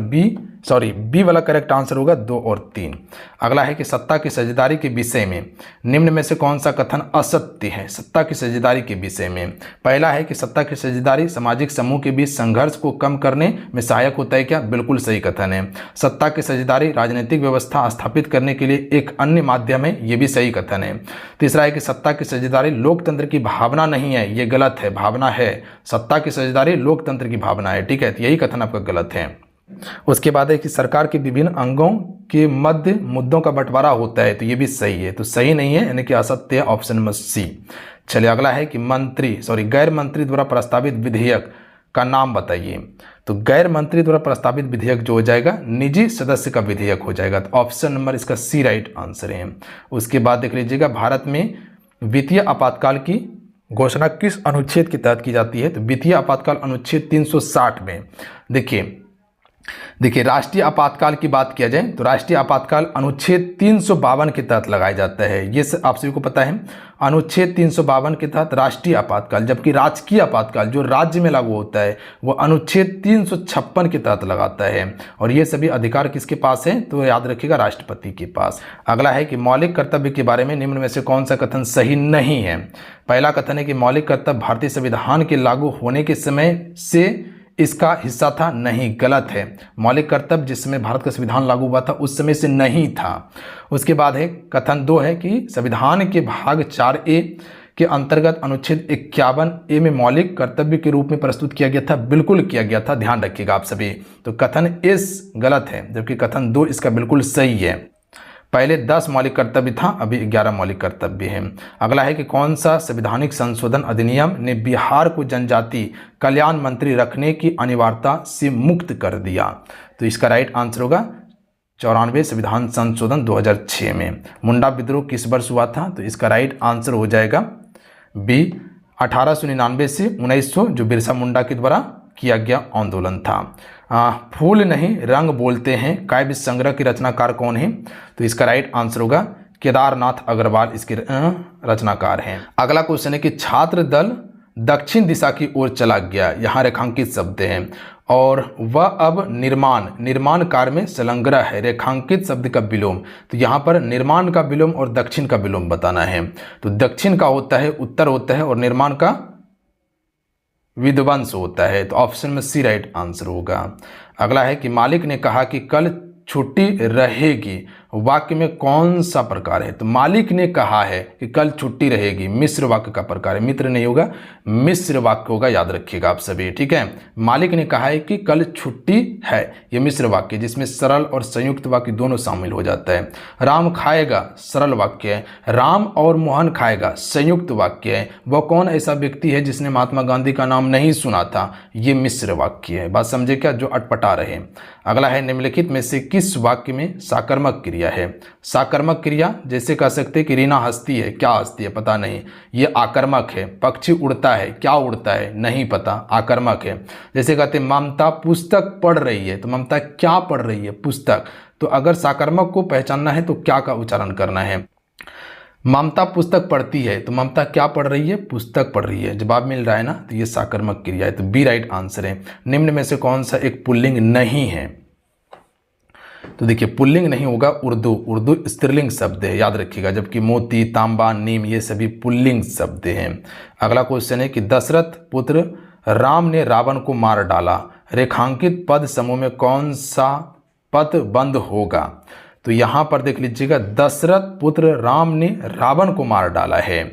बी वाला करेक्ट आंसर होगा 2 और 3। अगला है कि सत्ता की साझेदारी के विषय में निम्न में से कौन सा कथन असत्य है? सत्ता की साझेदारी के विषय में पहला है कि सत्ता की साझेदारी सामाजिक समूह के बीच संघर्ष को कम करने में सहायक होता है, क्या? बिल्कुल सही कथन है। सत्ता की साझेदारी राजनीतिक व्यवस्था स्थापित करने के लिए एक अन्य माध्यम है, ये भी सही कथन है। तीसरा है कि सत्ता की साझेदारी लोकतंत्र की भावना नहीं है, ये गलत है, भावना है। सत्ता की साझेदारी लोकतंत्र की भावना है, ठीक है, तो यही कथन आपका गलत है। उसके बाद है कि सरकार के विभिन्न अंगों के मध्य मुद्दों का बंटवारा होता है, तो ये भी सही है, तो सही नहीं है, यानी कि असत्य है, ऑप्शन नंबर सी। चलिए अगला है कि गैर मंत्री द्वारा प्रस्तावित विधेयक का नाम बताइए। तो गैर मंत्री द्वारा प्रस्तावित विधेयक जो हो जाएगा निजी सदस्य का विधेयक हो जाएगा, तो ऑप्शन नंबर इसका सी राइट आंसर है। उसके बाद देख लीजिएगा, भारत में वित्तीय आपातकाल की घोषणा किस अनुच्छेद के तहत की जाती है? तो वित्तीय आपातकाल अनुच्छेद 360 में। देखिए राष्ट्रीय आपातकाल की बात किया जाए तो राष्ट्रीय आपातकाल अनुच्छेद 352 के तहत लगाया जाता है, ये आप सभी को पता है। अनुच्छेद 352 के तहत राष्ट्रीय आपातकाल, जबकि राजकीय आपातकाल जो राज्य में लागू होता है वो अनुच्छेद 356 के तहत लगाता है। और ये सभी अधिकार किसके पास है? तो याद रखिएगा, राष्ट्रपति के पास। अगला है कि मौलिक कर्तव्य के बारे में निम्न में से कौन सा कथन सही नहीं है? पहला कथन है कि मौलिक कर्तव्य भारतीय संविधान के लागू होने के समय से इसका हिस्सा था, नहीं, गलत है। मौलिक कर्तव्य जिस समय भारत का संविधान लागू हुआ था उस समय से नहीं था। उसके बाद है कथन 2 है कि संविधान के भाग 4A के अंतर्गत अनुच्छेद 51A में मौलिक कर्तव्य के रूप में प्रस्तुत किया गया था, बिल्कुल किया गया था, ध्यान रखिएगा आप सभी। तो कथन इस गलत है, जबकि कथन 2 इसका बिल्कुल सही है। पहले 10 मौलिक कर्तव्य था, अभी 11 मौलिक कर्तव्य है। अगला है कि कौन सा संवैधानिक संशोधन अधिनियम ने बिहार को जनजाति कल्याण मंत्री रखने की अनिवार्यता से मुक्त कर दिया? तो इसका राइट आंसर होगा 94 संविधान संशोधन 2006 में। मुंडा विद्रोह किस वर्ष हुआ था? तो इसका राइट आंसर हो जाएगा बी 1899 से 1900, जो बिरसा मुंडा के द्वारा किया गया आंदोलन था। फूल नहीं रंग बोलते हैं काव्य संग्रह के रचनाकार कौन है? तो इसका राइट आंसर होगा केदारनाथ अग्रवाल इसके रचनाकार हैं। अगला क्वेश्चन है कि छात्र दल दक्षिण दिशा की ओर चला गया, यहाँ रेखांकित शब्द हैं। और वह अब निर्माण कार्य में संलग्न है। रेखांकित शब्द का विलोम, तो यहाँ पर निर्माण का विलोम और दक्षिण का विलोम बताना है। तो दक्षिण का होता है उत्तर होता है और निर्माण का विध्वंस होता है। तो ऑप्शन में सी राइट आंसर होगा। अगला है कि मालिक ने कहा कि कल छुट्टी रहेगी, वाक्य में कौन सा प्रकार है? तो मालिक ने कहा है कि कल छुट्टी रहेगी, मिश्र वाक्य का प्रकार है, मित्र नहीं होगा, मिश्र वाक्य होगा, याद रखिएगा आप सभी, ठीक है। मालिक ने कहा है कि कल छुट्टी है, ये मिश्र वाक्य जिसमें सरल और संयुक्त वाक्य दोनों शामिल हो जाता है। राम खाएगा, सरल वाक्य है। राम और मोहन खाएगा, संयुक्त वाक्य है। वह कौन ऐसा व्यक्ति है जिसने महात्मा गांधी का नाम नहीं सुना था, ये मिश्र वाक्य है। बात समझे क्या, जो अटपटा रहे। अगला है निम्नलिखित में से किस वाक्य में साकर्मक क्रिया है? साकर्मक क्रिया जैसे कह सकते हैं कि रीना हंसती है, क्या हंसती है पता नहीं, ये आकर्मक है। पक्षी उड़ता है, क्या उड़ता है नहीं पता, आकर्मक है। जैसे कहते हैं ममता पुस्तक पढ़ रही है, तो ममता क्या पढ़ रही है, पुस्तक। तो अगर साकर्मक को पहचानना है तो क्या का उच्चारण करना है? ममता पुस्तक पढ़ती है, तो ममता क्या पढ़ रही है, पुस्तक पढ़ रही है। जवाब मिल रहा है ना, तो ये साकर्मक क्रिया है, तो बी राइट आंसर है। निम्न में से कौन सा एक पुल्लिंग नहीं है? तो देखिए पुल्लिंग नहीं होगा उर्दू, उर्दू स्त्रीलिंग शब्द है, याद रखिएगा। जबकि मोती, तांबा, नीम ये सभी पुल्लिंग शब्द हैं। अगला क्वेश्चन है कि दशरथ पुत्र राम ने रावण को मार डाला, रेखांकित पद समूह में कौन सा पद बंद होगा? तो यहाँ पर देख लीजिएगा, दशरथ पुत्र राम ने रावण को मार डाला है,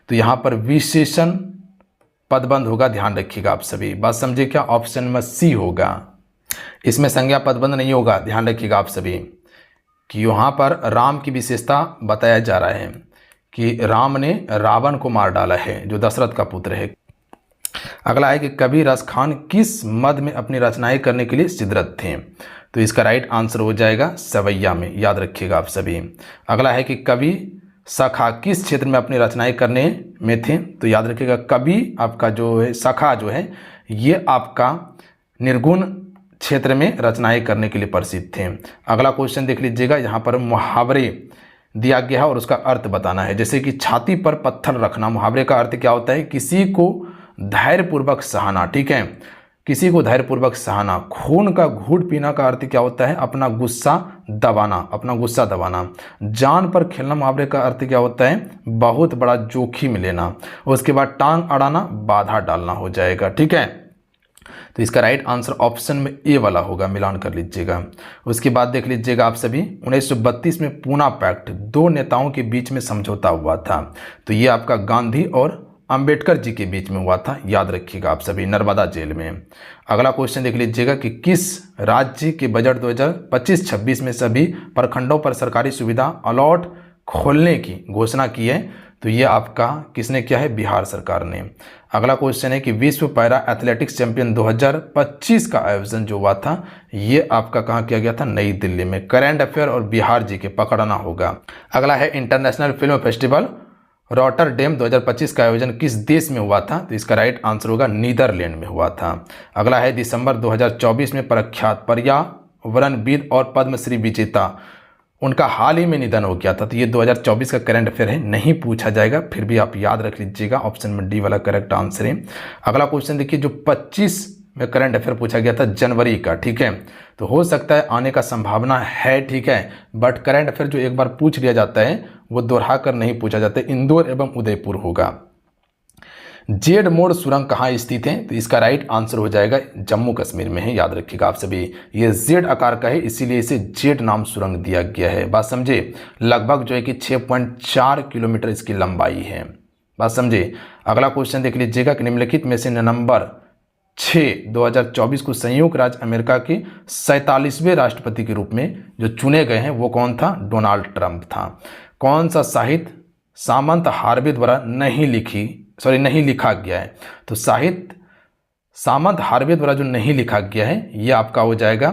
तो यहाँ पर विशेषण पदबंध होगा, ध्यान रखिएगा आप सभी। बात समझिए क्या, ऑप्शन में सी होगा। इसमें संज्ञा पदबंध नहीं होगा, ध्यान रखिएगा आप सभी कि यहाँ पर राम की विशेषता बताया जा रहा है कि राम ने रावण को मार डाला है, जो दशरथ का पुत्र है। अगला है कि कबीर रस खान किस मद में अपनी रचनाएं करने के लिए सिद्धरत थे? तो इसका राइट आंसर हो जाएगा सवैया में, याद रखिएगा आप सभी। अगला है कि कवि सखा किस क्षेत्र में अपनी रचनाएं करने में थे? तो याद रखिएगा कवि आपका जो है सखा जो है ये आपका निर्गुण क्षेत्र में रचनाएं करने के लिए प्रसिद्ध थे। अगला क्वेश्चन देख लीजिएगा, यहाँ पर मुहावरे दिया गया है और उसका अर्थ बताना है। जैसे कि छाती पर पत्थर रखना, मुहावरे का अर्थ क्या होता है? किसी को धैर्यपूर्वक सहना, ठीक है, किसी को धैर्यपूर्वक सहना। खून का घूंट पीना का अर्थ क्या होता है? अपना गुस्सा दबाना, अपना गुस्सा दबाना। जान पर खेलना, मुहावरे का अर्थ क्या होता है? बहुत बड़ा जोखिम लेना। उसके बाद टांग अड़ाना, बाधा डालना हो जाएगा, ठीक है। तो इसका राइट आंसर ऑप्शन में ए वाला होगा, मिलान कर लीजिएगा। उसके बाद देख लीजिएगा आप सभी, 1932 में पूना पैक्ट दो नेताओं के बीच में समझौता हुआ था, तो ये आपका गांधी और अंबेडकर जी के बीच में हुआ था, याद रखिएगा आप सभी, नर्मदा जेल में। अगला क्वेश्चन देख लीजिएगा कि किस राज्य के बजट 2025-26 में सभी प्रखंडों पर सरकारी सुविधा अलॉट खोलने की घोषणा की है? तो ये आपका किसने किया है? बिहार सरकार ने। अगला क्वेश्चन है कि विश्व पैरा एथलेटिक्स चैंपियन 2025 का आयोजन जो हुआ था ये आपका कहाँ किया गया था? नई दिल्ली में। करंट अफेयर और बिहार जी के पकड़ना होगा। अगला है इंटरनेशनल फिल्म फेस्टिवल रॉटरडेम 2025 का आयोजन किस देश में हुआ था? तो इसका राइट आंसर होगा नीदरलैंड में हुआ था। अगला है दिसंबर 2024 में प्रख्यात पर्यावरणविद और पद्मश्री विजेता उनका हाल ही में निधन हो गया था, तो ये 2024 का करंट अफेयर है, नहीं पूछा जाएगा, फिर भी आप याद रख लीजिएगा, ऑप्शन में डी वाला करेक्ट आंसर है। अगला क्वेश्चन देखिए, जो 25 में करंट अफेयर पूछा गया था जनवरी का, ठीक है, तो हो सकता है आने का संभावना है, ठीक है, बट करंट अफेयर जो एक बार पूछ लिया जाता है वो दोहरा कर नहीं पूछा जाता। इंदौर एवं उदयपुर होगा। जेड मोड़ सुरंग कहाँ स्थित है? तो इसका राइट आंसर हो जाएगा जम्मू कश्मीर में है, याद रखिएगा आप सभी। ये जेड आकार का है इसीलिए इसे जेड नाम सुरंग दिया गया है। बात समझे, लगभग जो है कि 6.4 किलोमीटर इसकी लंबाई है। बात समझे। अगला क्वेश्चन देख लीजिएगा कि निम्नलिखित में से नवंबर 6 2024 को संयुक्त राज्य अमेरिका के 47वें राष्ट्रपति के रूप में जो चुने गए हैं वो कौन था? डोनाल्ड ट्रंप था। कौन सा साहित्य सामंत हार्वे द्वारा नहीं लिखा गया है? तो साहित्य सामंत हार्वे द्वारा जो नहीं लिखा गया है ये आपका हो जाएगा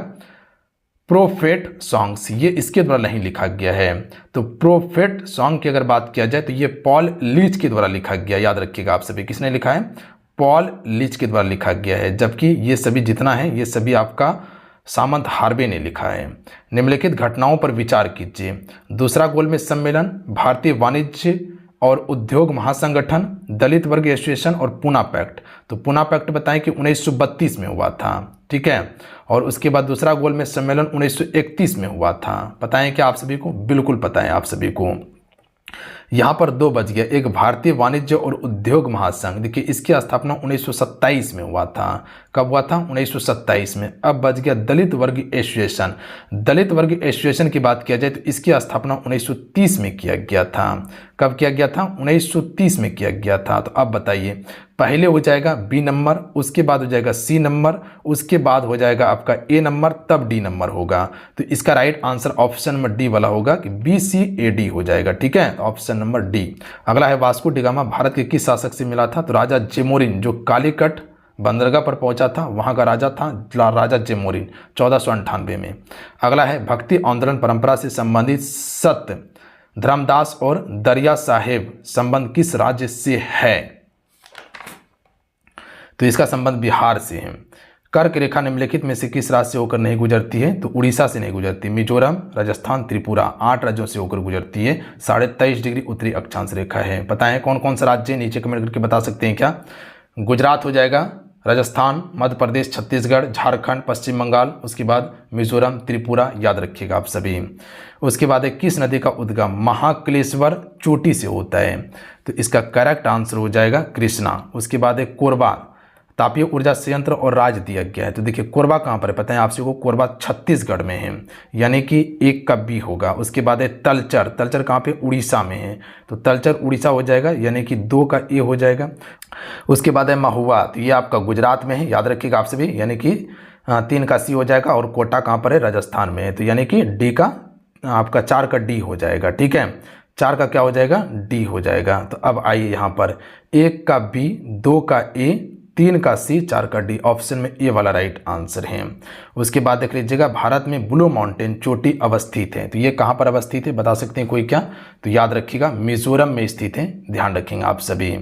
प्रोफेट सॉन्ग्स, ये इसके द्वारा नहीं लिखा गया है। तो प्रोफेट सॉन्ग की अगर बात किया जाए तो ये पॉल लीच के द्वारा लिखा गया, याद रखिएगा आप सभी। किसने लिखा है? पॉल लीच के द्वारा लिखा गया है, जबकि ये सभी जितना है ये सभी आपका सामंत हार्वे ने लिखा है। निम्नलिखित घटनाओं पर विचार कीजिए। दूसरा गोलमेज सम्मेलन, भारतीय वाणिज्य और उद्योग महासंगठन, दलित वर्ग एसोसिएशन और पूना पैक्ट। तो पूना पैक्ट बताएं कि 1932 में हुआ था, ठीक है। और उसके बाद दूसरा गोलमेज सम्मेलन 1931 में हुआ था। पता है क्या आप सभी को? बिल्कुल पता है आप सभी को। यहाँ पर 2 बज गया। एक भारतीय वाणिज्य और उद्योग महासंघ, देखिए इसकी स्थापना 1927 में हुआ था। कब हुआ था? 1927 में। अब बज गया दलित वर्ग एसोसिएशन। दलित वर्ग एसोसिएशन की बात किया जाए तो इसकी स्थापना 1930 में किया गया था। कब किया गया था? 1930 में किया गया था। तो अब बताइए, पहले हो जाएगा बी नंबर, उसके बाद हो जाएगा सी नंबर, उसके बाद हो जाएगा आपका ए नंबर, तब डी नंबर होगा। तो इसका right answer option number D वाला होगा कि बी सी ए डी हो जाएगा। ठीक है, ऑप्शन नंबर डी। अगला है वास्को डिगामा भारत के किस शासक से मिला था? तो राजा जेमोरिन, जो कालीकट बंदरगाह पर पहुंचा था, वहां का राजा था राजा जेमोरिन 1498 में। अगला है भक्ति आंदोलन परंपरा से संबंधित सत्य धर्मदास और दरिया साहेब संबंध किस राज्य से है? तो इसका संबंध बिहार से है। कर्क रेखा निम्नलिखित में से किस राज्य से होकर नहीं गुजरती है? तो उड़ीसा से नहीं गुजरती। मिजोरम, राजस्थान, त्रिपुरा 8 राज्यों से होकर गुजरती है। 23.5 डिग्री उत्तरी अक्षांश रेखा है। पता है कौन कौन सा राज्य? नीचे कमेंट करके बता सकते हैं क्या? गुजरात हो जाएगा, राजस्थान, मध्य प्रदेश, छत्तीसगढ़, झारखंड, पश्चिम बंगाल, उसके बाद मिजोरम, त्रिपुरा, याद रखिएगा आप सभी। उसके बाद है किस नदी का उद्गम महाकलेश्वर चोटी से होता है? तो इसका करेक्ट आंसर हो जाएगा कृष्णा। उसके बाद है कोरबा, तापीय ऊर्जा संयंत्र और राज्य दिया गया है। तो देखिए कोरबा कहाँ पर है? पता है आपसे को? कोरबा छत्तीसगढ़ में है, यानी कि 1 का बी होगा। उसके बाद है तलचर, तलचर कहाँ पे? उड़ीसा में है, तो तलचर उड़ीसा हो जाएगा, यानी कि 2 का ए हो जाएगा। उसके बाद है महुआ, तो ये आपका गुजरात में है, याद रखिएगा आप सभी, यानी कि 3 का सी हो जाएगा। और कोटा कहाँ पर है? राजस्थान में है, तो यानी कि डी का आपका 4 का डी हो जाएगा। ठीक है, 4 का क्या हो जाएगा? डी हो जाएगा। तो अब आइए यहाँ पर 1 का बी, 2 का ए, 3 का सी, 4 का डी, ऑप्शन में ए वाला राइट आंसर है। उसके बाद देख लीजिएगा भारत में ब्लू माउंटेन चोटी अवस्थित है। तो ये कहाँ पर अवस्थित है? बता सकते हैं कोई क्या? तो याद रखिएगा मिजोरम में स्थित है, ध्यान रखेंगे आप सभी।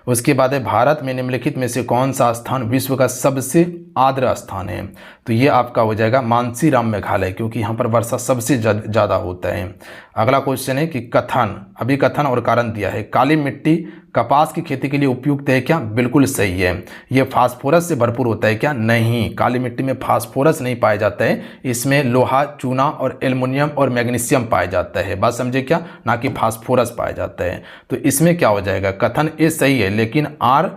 उसके बाद है भारत में निम्नलिखित में से कौन सा स्थान विश्व का सबसे आर्द्र स्थान है? तो ये आपका हो जाएगा मानसीराम मेघालय, क्योंकि यहाँ पर वर्षा सबसे ज़्यादा होता है। अगला क्वेश्चन है कि कथन, अभी कथन और कारण दिया है। काली मिट्टी कपास की खेती के लिए उपयुक्त है क्या? बिल्कुल सही है। ये फास्फोरस से भरपूर होता है क्या? नहीं, काली मिट्टी में फास्फोरस नहीं पाया जाता है, इसमें लोहा, चूना और एल्युमिनियम और मैग्नीशियम पाया जाता है। बात समझे क्या? ना कि फास्फोरस पाया जाता है। तो इसमें क्या हो जाएगा? कथन ए सही है, लेकिन आर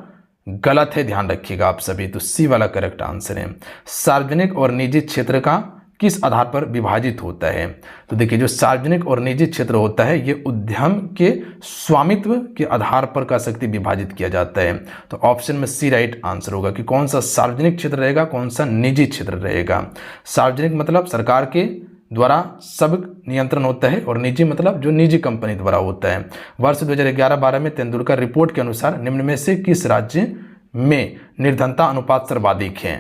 गलत है, ध्यान रखिएगा आप सभी। तो सी वाला करेक्ट आंसर है। सार्वजनिक और निजी क्षेत्र का किस आधार पर विभाजित होता है? तो देखिए जो सार्वजनिक और निजी क्षेत्र होता है ये उद्यम के स्वामित्व के आधार पर कह सकते विभाजित किया जाता है। तो ऑप्शन में सी राइट आंसर होगा कि कौन सा सार्वजनिक क्षेत्र रहेगा, कौन सा निजी क्षेत्र रहेगा। सार्वजनिक मतलब सरकार के द्वारा सब नियंत्रण होता है, और निजी मतलब जो निजी कंपनी द्वारा होता है। वर्ष 2011-12 में तेंदुलकर रिपोर्ट के अनुसार निम्न में से किस राज्य में निर्धनता अनुपात सर्वाधिक है?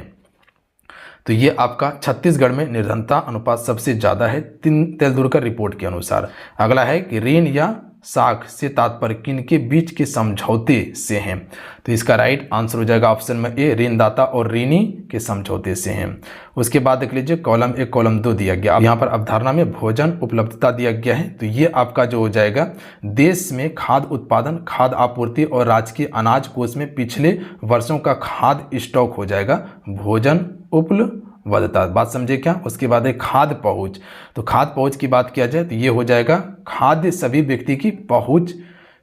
तो ये आपका छत्तीसगढ़ में निर्धनता अनुपात सबसे ज़्यादा है तेंदुलकर रिपोर्ट के अनुसार। अगला है कि ऋण या साख से तात्पर्य किनके बीच के समझौते से हैं? तो इसका राइट आंसर हो जाएगा ऑप्शन में ए, ऋणदाता और ऋणी के समझौते से हैं। उसके बाद देख लीजिए कॉलम 1 कॉलम 2 दिया गया। अब यहाँ पर अवधारणा में भोजन उपलब्धता दिया गया है। तो ये आपका जो हो जाएगा देश में खाद्य उत्पादन, खाद्य आपूर्ति और राजकीय अनाज कोष में पिछले वर्षों का खाद्य स्टॉक हो जाएगा भोजन उपलब्धता। बात समझे क्या? उसके बाद है खाद्य पहुंच। तो खाद्य पहुंच की बात किया जाए तो ये हो जाएगा खाद्य सभी व्यक्ति की पहुंच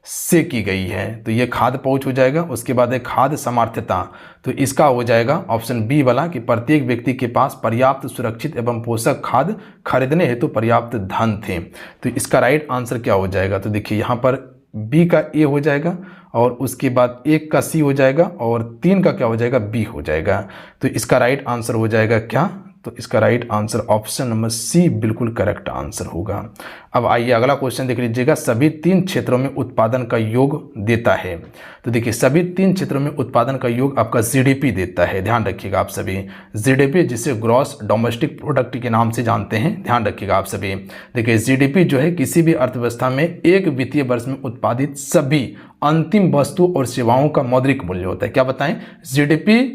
से की गई है, तो ये खाद्य पहुंच हो जाएगा। उसके बाद है खाद्य सामर्थ्यता। तो इसका हो जाएगा ऑप्शन बी वाला कि प्रत्येक व्यक्ति के पास पर्याप्त सुरक्षित एवं पोषक खाद्य खरीदने हेतु पर्याप्त धन थे। तो इसका राइट आंसर क्या हो जाएगा? तो देखिए यहाँ पर बी का ए हो जाएगा, और उसके बाद 1 का सी हो जाएगा, और 3 का क्या हो जाएगा? बी हो जाएगा। तो इसका राइट आंसर हो जाएगा क्या? तो इसका right answer option number c बिल्कुल करेक्ट आंसर होगा। अब आइए अगला क्वेश्चन देख लीजिएगा। सभी 3 क्षेत्रों में उत्पादन का योग देता है। तो देखिए सभी 3 क्षेत्रों में उत्पादन का योग आपका जीडीपी देता है, ध्यान रखिएगा आप सभी। जीडीपी जिसे ग्रॉस डोमेस्टिक प्रोडक्ट के नाम से जानते हैं, ध्यान रखिएगा आप सभी। देखिए जीडीपी जो है किसी भी अर्थव्यवस्था में एक वित्तीय वर्ष में उत्पादित सभी अंतिम वस्तु और सेवाओं का मौद्रिक मूल्य होता है। क्या बताएं? जीडीपी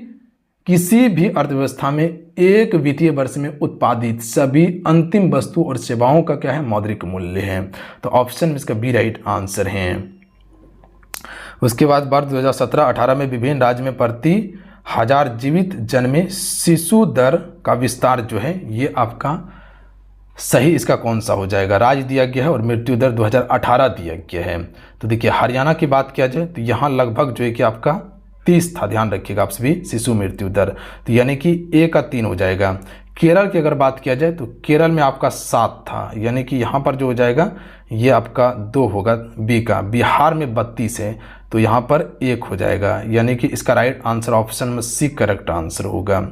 किसी भी अर्थव्यवस्था में एक वित्तीय वर्ष में उत्पादित सभी अंतिम वस्तु और सेवाओं का क्या है? मौद्रिक मूल्य है। तो ऑप्शन में इसका बी राइट आंसर है। उसके बाद वर्ष 2017-18 में विभिन्न राज्य में प्रति 1000 जीवित जन्मे शिशु दर का विस्तार जो है ये आपका सही इसका कौन सा हो जाएगा। राज्य दिया गया है और मृत्यु दर 2018 दिया गया है। तो देखिए हरियाणा की बात किया जाए तो यहाँ लगभग जो है कि आपका 30 था, ध्यान रखिएगा आप सभी, शिशु मृत्यु दर, तो यानी कि A का 3 हो जाएगा। केरल की अगर बात किया जाए तो केरल में आपका 7 था, यानी कि यहाँ पर जो हो जाएगा ये आपका 2 होगा B का। बिहार में 32 है तो यहाँ पर 1 हो जाएगा, यानी कि इसका राइट आंसर ऑप्शन में C करेक्ट आंसर होगा।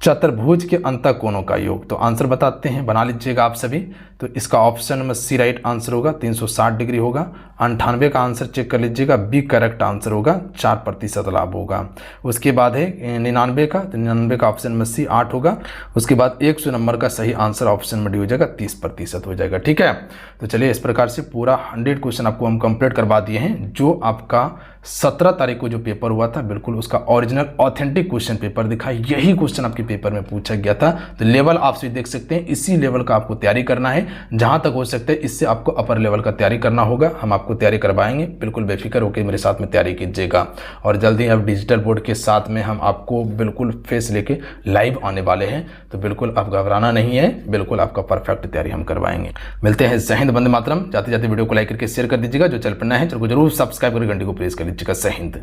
चतुर्भुज के अंतःकोणों का योग, तो आंसर बताते हैं, बना लीजिएगा आप सभी। तो इसका ऑप्शन में C राइट आंसर होगा, 360 डिग्री होगा। 98 का आंसर चेक कर लीजिएगा, B करेक्ट आंसर होगा, 4% लाभ होगा। उसके बाद है 99 का, तो 99 का ऑप्शन में C 8 होगा। उसके बाद 100 नंबर का सही आंसर ऑप्शन में डी हो जाएगा, 30% हो जाएगा। ठीक है, तो चलिए इस प्रकार से पूरा 100 क्वेश्चन आपको हम कंप्लीट करवा दिए हैं। जो आपका 17 तारीख को जो पेपर हुआ था बिल्कुल उसका ओरिजिनल ऑथेंटिक क्वेश्चन पेपर दिखा, यही क्वेश्चन आपके पेपर में पूछा गया था। तो लेवल आप सभी देख सकते हैं, इसी लेवल का आपको तैयारी करना है, जहां तक हो सकता है इससे आपको अपर लेवल का तैयारी करना होगा। हम आपको तैयारी करवाएंगे, बिल्कुल बेफिक्र होकर मेरे साथ में तैयारी कीजिएगा। और जल्दी अब डिजिटल बोर्ड के साथ में हम आपको बिल्कुल फेस लेके लाइव आने वाले हैं, तो बिल्कुल आप घबराना नहीं है, बिल्कुल आपका परफेक्ट तैयारी हम करवाएंगे। मिलते हैं। जय हिंद, वंदे मातरम। जाते जाते वीडियो को लाइक करके शेयर कर दीजिएगा। जो चैनल पर नया है चैनल को जरूर सब्सक्राइब करके घंटी को प्रेस कर लीजिएगा। जय हिंद।